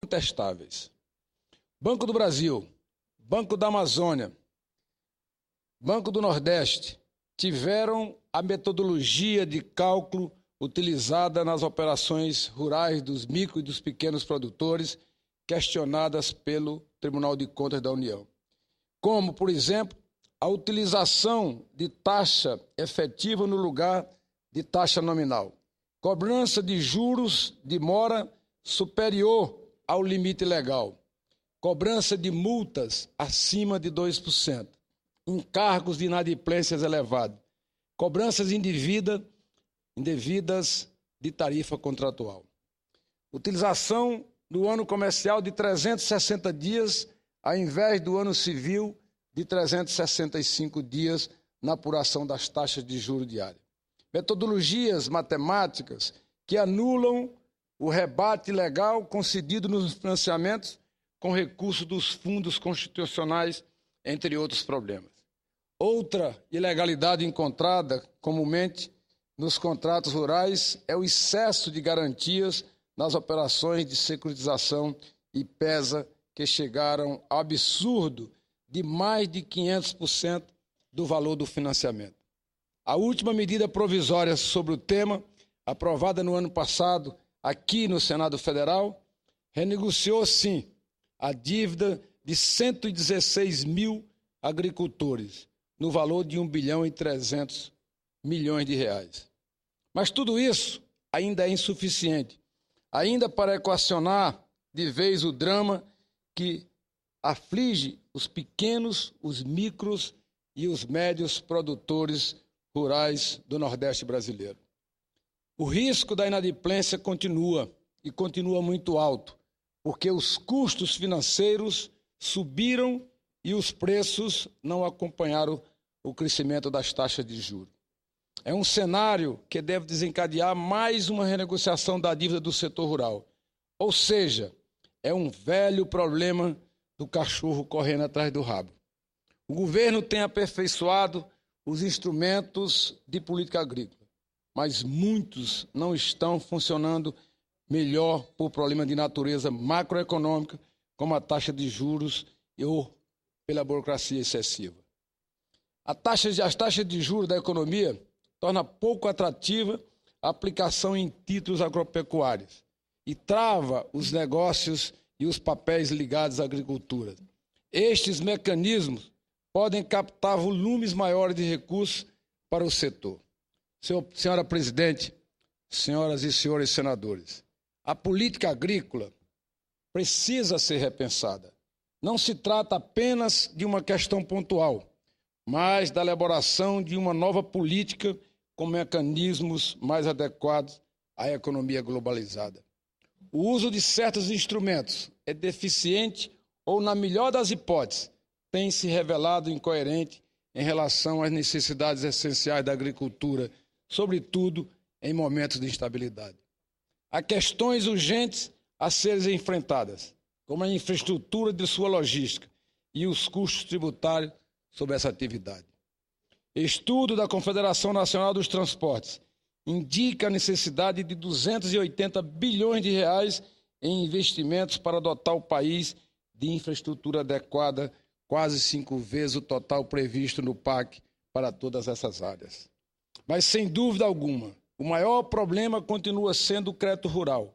incontestáveis. Banco do Brasil, Banco da Amazônia, Banco do Nordeste tiveram a metodologia de cálculo utilizada nas operações rurais dos micro e dos pequenos produtores questionadas pelo Tribunal de Contas da União. Como, por exemplo, a utilização de taxa efetiva no lugar de taxa nominal, cobrança de juros de mora superior ao limite legal, cobrança de multas acima de 2%, encargos de inadimplências elevados, cobranças indevidas de tarifa contratual. Utilização do ano comercial de 360 dias, ao invés do ano civil de 365 dias na apuração das taxas de juros diárias. Metodologias matemáticas que anulam o rebate legal concedido nos financiamentos com recurso dos fundos constitucionais, entre outros problemas. Outra ilegalidade encontrada comumente nos contratos rurais é o excesso de garantias nas operações de securitização e PESA, que chegaram ao absurdo de mais de 500% do valor do financiamento. A última medida provisória sobre o tema, aprovada no ano passado aqui no Senado Federal, renegociou, sim, a dívida de 116 mil agricultores, no valor de 1,3 bilhão. Mas tudo isso ainda é insuficiente, ainda para equacionar de vez o drama que aflige os pequenos, os micros e os médios produtores rurais do Nordeste brasileiro. O risco da inadimplência continua, e continua muito alto, porque os custos financeiros subiram e os preços não acompanharam o crescimento das taxas de juros. É um cenário que deve desencadear mais uma renegociação da dívida do setor rural. Ou seja, é um velho problema do cachorro correndo atrás do rabo. O governo tem aperfeiçoado os instrumentos de política agrícola, mas muitos não estão funcionando melhor por problema de natureza macroeconômica, como a taxa de juros ou pela burocracia excessiva. As taxas de juros da economia torna pouco atrativa a aplicação em títulos agropecuários e trava os negócios e os papéis ligados à agricultura. Estes mecanismos podem captar volumes maiores de recursos para o setor. Senhora Presidente, senhoras e senhores senadores, a política agrícola precisa ser repensada. Não se trata apenas de uma questão pontual, mas da elaboração de uma nova política com mecanismos mais adequados à economia globalizada. O uso de certos instrumentos é deficiente ou, na melhor das hipóteses, tem se revelado incoerente em relação às necessidades essenciais da agricultura, sobretudo em momentos de instabilidade. Há questões urgentes a serem enfrentadas, como a infraestrutura de sua logística e os custos tributários sobre essa atividade. Estudo da Confederação Nacional dos Transportes indica a necessidade de 280 bilhões de reais em investimentos para dotar o país de infraestrutura adequada, quase 5 vezes o total previsto no PAC para todas essas áreas. Mas, sem dúvida alguma, o maior problema continua sendo o crédito rural.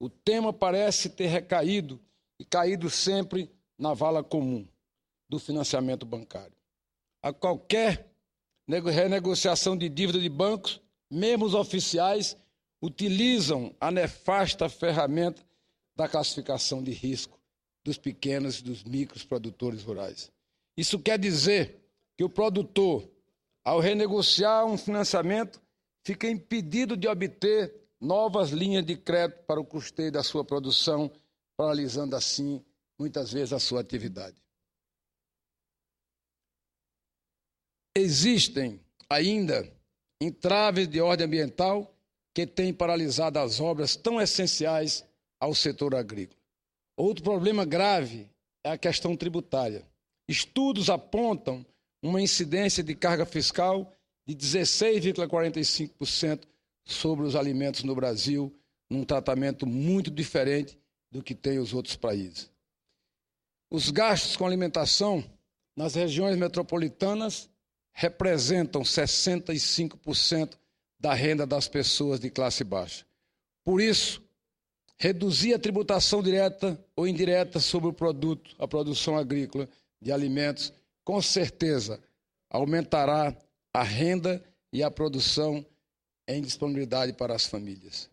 O tema parece ter recaído e caído sempre na vala comum do financiamento bancário. A qualquer renegociação de dívida de bancos, mesmo os oficiais, utilizam a nefasta ferramenta da classificação de risco dos pequenos e dos micros produtores rurais. Isso quer dizer que o produtor, ao renegociar um financiamento, fica impedido de obter novas linhas de crédito para o custeio da sua produção, paralisando assim, muitas vezes, a sua atividade. Existem ainda entraves de ordem ambiental que têm paralisado as obras tão essenciais ao setor agrícola. Outro problema grave é a questão tributária. Estudos apontam uma incidência de carga fiscal de 16,45% sobre os alimentos no Brasil, num tratamento muito diferente do que têm os outros países. Os gastos com alimentação nas regiões metropolitanas representam 65% da renda das pessoas de classe baixa. Por isso, reduzir a tributação direta ou indireta sobre o produto, a produção agrícola de alimentos, com certeza aumentará a renda e a produção em disponibilidade para as famílias.